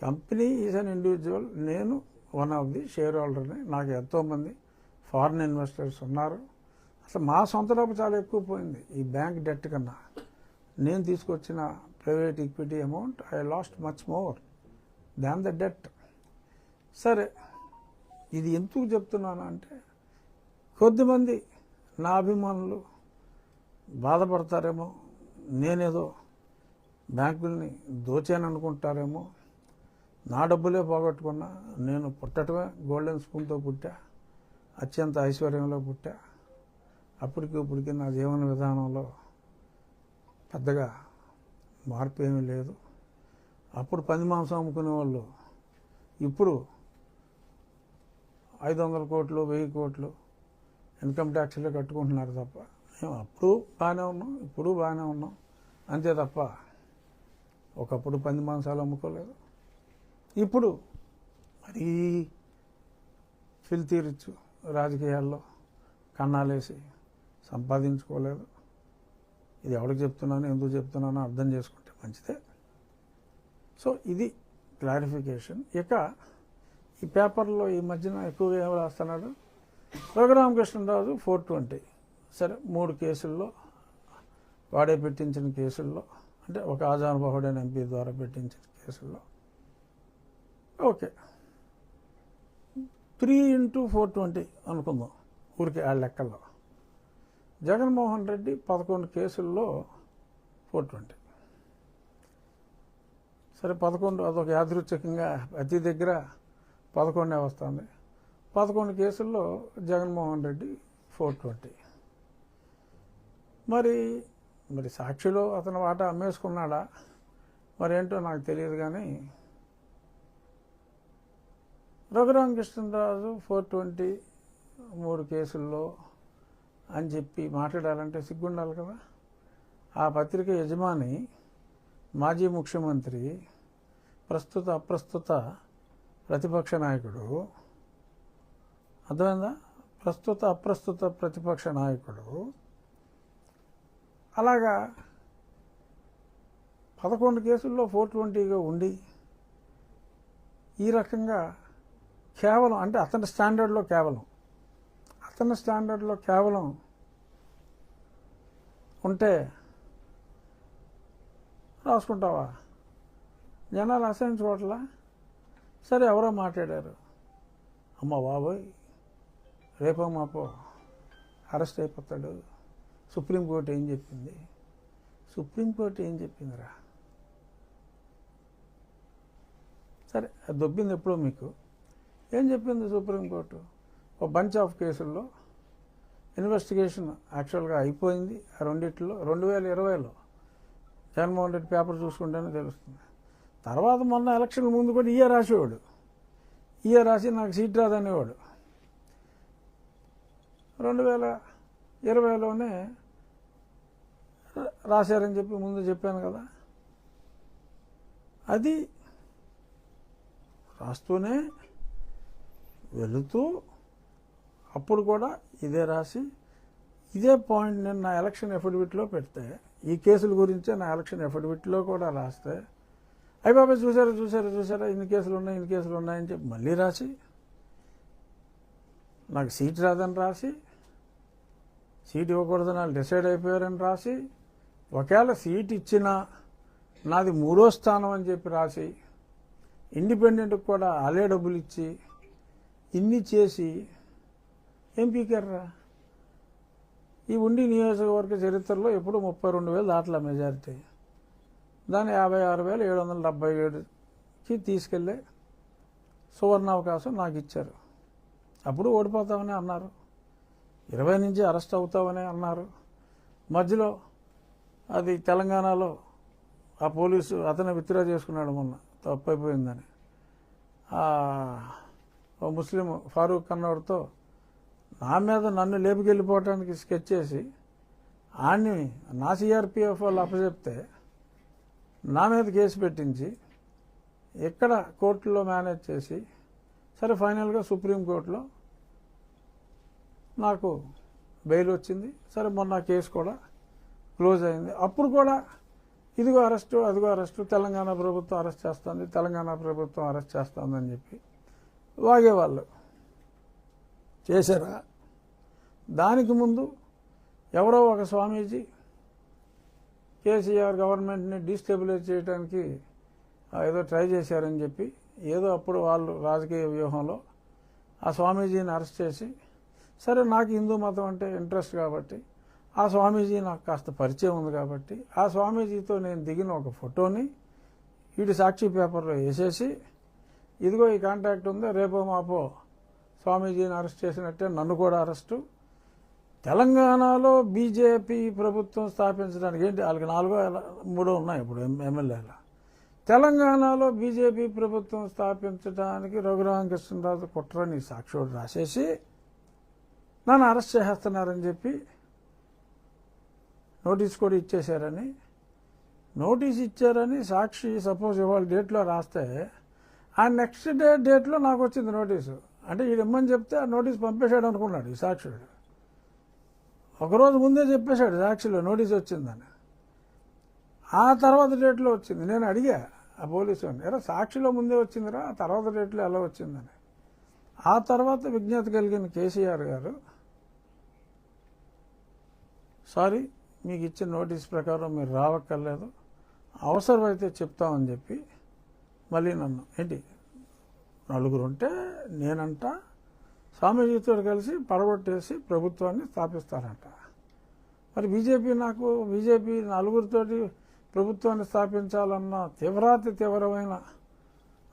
Company is an individual. నేను one of the share హోల్డర్ని. నాకు ఎంతోమంది ఫారిన్ ఇన్వెస్టర్స్ ఉన్నారు. అసలు మా సొంత డబ్బు చాలా ఎక్కువ పోయింది ఈ బ్యాంక్ డెట్ కన్నా. నేను తీసుకొచ్చిన private equity amount I last much more than the debt. సరే, ఇది ఎందుకు చెప్తున్నాను అంటే కొద్దిమంది నా అభిమానులు బాధపడతారేమో, నేనేదో బ్యాంకుల్ని దోచాను అనుకుంటారేమో. నా డబ్బులే పోగొట్టుకున్నా. నేను పుట్టడమే గోల్డెన్ స్పూన్తో పుట్టా, అత్యంత ఐశ్వర్యంలో పుట్టా. ఇప్పటికి నా జీవన విధానంలో పెద్దగా మార్పు ఏమీ లేదు. అప్పుడు పంది మాంసం అమ్ముకునే వాళ్ళు ఇప్పుడు 500 కోట్లు 1000 కోట్లు ఇన్కమ్ ట్యాక్స్లే కట్టుకుంటున్నారు తప్ప, మేము అప్పుడు బాగానే ఉన్నాం, ఇప్పుడు బాగానే ఉన్నాం అంతే తప్ప ఒకప్పుడు పంది మాంసాలు అమ్ముకోలేదు. ఇప్పుడు మరీ ఫిల్తీ రిచ్ రాజకీయాల్లో కన్నాలేసి సంపాదించుకోలేదు. ఇది ఎవరికి చెప్తున్నానో ఎందుకు చెప్తున్నానో అర్థం చేసుకుంటే మంచిదే. సో ఇది క్లారిఫికేషన్. ఇక ఈ పేపర్లో ఈ మధ్యన ఎక్కువగా ఏం రాస్తున్నాడు, రఘురామకృష్ణరాజు 420. సరే, 3 కేసుల్లో వాడే పెట్టించిన కేసుల్లో, అంటే ఒక ఆజానుబాహుడైన ఎంపీ ద్వారా పెట్టించిన కేసుల్లో ఓకే 3 into 420 అనుకుందాం ఊరికి ఆ లెక్కల్లో. జగన్మోహన్ రెడ్డి 11 కేసుల్లో 420. సరే 11, అదొక యాదృచ్ఛికంగా ప్రతి దగ్గర 11 వస్తుంది. 11 కేసుల్లో జగన్మోహన్ రెడ్డి 420. మరి సాక్షిలో అతను వాటా అమ్మేసుకున్నాడా మరేంటో నాకు తెలియదు. కానీ రఘురామకృష్ణరాజు 420 3 కేసుల్లో అని చెప్పి మాట్లాడాలంటే సిగ్గుండాలి కదా. ఆ పత్రిక యజమాని మాజీ ముఖ్యమంత్రి, ప్రస్తుత అప్రస్తుత ప్రతిపక్ష నాయకుడు. అర్థమైందా? ప్రస్తుత అప్రస్తుత ప్రతిపక్ష నాయకుడు అలాగా 11 కేసుల్లో 420గా ఉండి ఈ రకంగా కేవలం, అంటే అతని స్టాండర్డ్లో కేవలం ఉంటే రాసుకుంటావా? జనాలు అసహించుకోవట్లా. సరే, ఎవరో మాట్లాడారు, అమ్మ బాబోయ్ రేపో మాపో అరెస్ట్ అయిపోతాడు, సుప్రీంకోర్టు ఏం చెప్పింది? సుప్రీంకోర్టు ఏం చెప్పిందిరా? సరే, అది దొబ్బింది ఎప్పుడో మీకు. ఏం చెప్పింది సుప్రీంకోర్టు? ఒక బంచ్ ఆఫ్ కేసుల్లో ఇన్వెస్టిగేషన్ యాక్చువల్గా అయిపోయింది. ఆ రెండిట్లో 2020లో జగన్మోహన్ రెడ్డి పేపర్ చూసుకుంటేనే తెలుస్తుంది. తర్వాత మొన్న ఎలక్షన్ ముందు కూడా ఇయే రాసేవాడు, ఇయే రాసి నాకు సీట్ రాదనేవాడు. 2020లోనే రాశారని చెప్పి ముందు చెప్పాను కదా. అది రాస్తూనే వెళుతూ అప్పుడు కూడా ఇదే రాసి ఇదే పాయింట్ నేను నా ఎలక్షన్ ఎఫిడవిట్లో పెడితే, ఈ కేసుల గురించే నా ఎలక్షన్ ఎఫిడవిట్లో కూడా రాస్తే, అయ్యి బాబాయ్ చూసారా ఇన్ని కేసులు ఉన్నాయని చెప్పి మళ్ళీ రాసి, నాకు సీట్ రాదని రాసి, సీట్ ఇవ్వకూడదని వాళ్ళు డిసైడ్ అయిపోయారని రాసి, ఒకవేళ సీట్ ఇచ్చినా నాది 3వ స్థానం అని చెప్పి రాసి, ఇండిపెండెంట్కి కూడా అలే డబ్బులు ఇచ్చి ఇన్ని చేసి ఏం పీకారా? ఈ ఉండి నియోజకవర్గ చరిత్రలో ఎప్పుడు 32,000 దాట్ల మెజారిటీ, దాన్ని 56,777కి తీసుకెళ్ళే సువర్ణావకాశం నాకు ఇచ్చారు. అప్పుడు ఓడిపోతామని అన్నారు, 20 నుంచి అరెస్ట్ అవుతామని అన్నారు. మధ్యలో అది తెలంగాణలో ఆ పోలీసు అతను విత్డ్రా చేసుకున్నాడు మొన్న, తప్పైపోయిందని. ముస్లిం ఫారూక్ కన్నోడితో నా మీద నన్ను లేపుకెళ్ళిపోవటానికి స్కెచ్ చేసి ఆడిని నా సిఆర్పిఎఫ్ వాళ్ళు అప్పచెప్తే నా మీద కేసు పెట్టించి ఇక్కడ కోర్టులో మేనేజ్ చేసి, సరే ఫైనల్గా సుప్రీంకోర్టులో నాకు బెయిల్ వచ్చింది. సరే మొన్న కేసు కూడా క్లోజ్ అయింది. అప్పుడు కూడా ఇదిగో అరెస్టు, అదిగో అరెస్టు, తెలంగాణ ప్రభుత్వం అరెస్ట్ చేస్తుంది, తెలంగాణ ప్రభుత్వం అరెస్ట్ చేస్తుందని చెప్పి వాగేవాళ్ళు. చేశారా? దానికి ముందు ఎవరో ఒక స్వామీజీ కేసీఆర్ గవర్నమెంట్ని డీస్టెబిలైజ్ చేయడానికి ఏదో ట్రై చేశారని చెప్పి ఏదో అప్పుడు వాళ్ళు రాజకీయ వ్యూహంలో ఆ స్వామీజీని అరెస్ట్ చేసి, సరే నాకు హిందూ మతం అంటే ఇంట్రెస్ట్ కాబట్టి, ఆ స్వామీజీ నాకు కాస్త పరిచయం ఉంది కాబట్టి ఆ స్వామీజీతో నేను దిగిన ఒక ఫోటోని వీడి సాక్షి పేపర్లో వేసేసి, ఇదిగో ఈ కాంటాక్ట్ ఉందో, రేపో మాపో స్వామీజీని అరెస్ట్ చేసినట్టే నన్ను కూడా అరెస్టు, తెలంగాణలో బీజేపీ ప్రభుత్వం స్థాపించడానికి ఏంటి వాళ్ళకి 4 ఉన్నాయి ఇప్పుడు ఎమ్మెల్యేలు. తెలంగాణలో బీజేపీ ప్రభుత్వం స్థాపించడానికి రఘురామకృష్ణరాజు కుట్రని సాక్షుడు రాసేసి నన్ను అరెస్ట్ చేసేస్తున్నారని చెప్పి నోటీస్ కూడా ఇచ్చేశారని, నోటీస్ ఇచ్చారని సాక్షి సపోజ్ ఇవాళ డేట్లో రాస్తే ఆ నెక్స్ట్ డేట్లో నాకు వచ్చింది నోటీసు. అంటే వీడు ఇమ్మని చెప్తే ఆ నోటీస్ పంపేశాడు అనుకున్నాడు ఈ సాక్షుడు. ఒకరోజు ముందే చెప్పేశాడు సాక్షిలో నోటీస్ వచ్చిందని. ఆ తర్వాత డేట్లో వచ్చింది. నేను అడిగా ఆ పోలీసు ఎరా సాక్షిలో ముందే వచ్చిందిరా, ఆ తర్వాత డేట్లో ఎలా వచ్చిందని. ఆ తర్వాత విజ్ఞత కలిగిన కేసీఆర్ గారు, సారీ మీకు ఇచ్చిన నోటీస్ ప్రకారం మీరు రావక్కర్లేదు, అవసరమైతే చెప్తామని చెప్పి మళ్ళీ నన్ను ఏంటి 4 ఉంటే నేనంట స్వామీజీతో కలిసి పడగొట్టేసి ప్రభుత్వాన్ని స్థాపిస్తారంట. మరి బీజేపీ 4 ప్రభుత్వాన్ని స్థాపించాలన్న తీవ్రమైన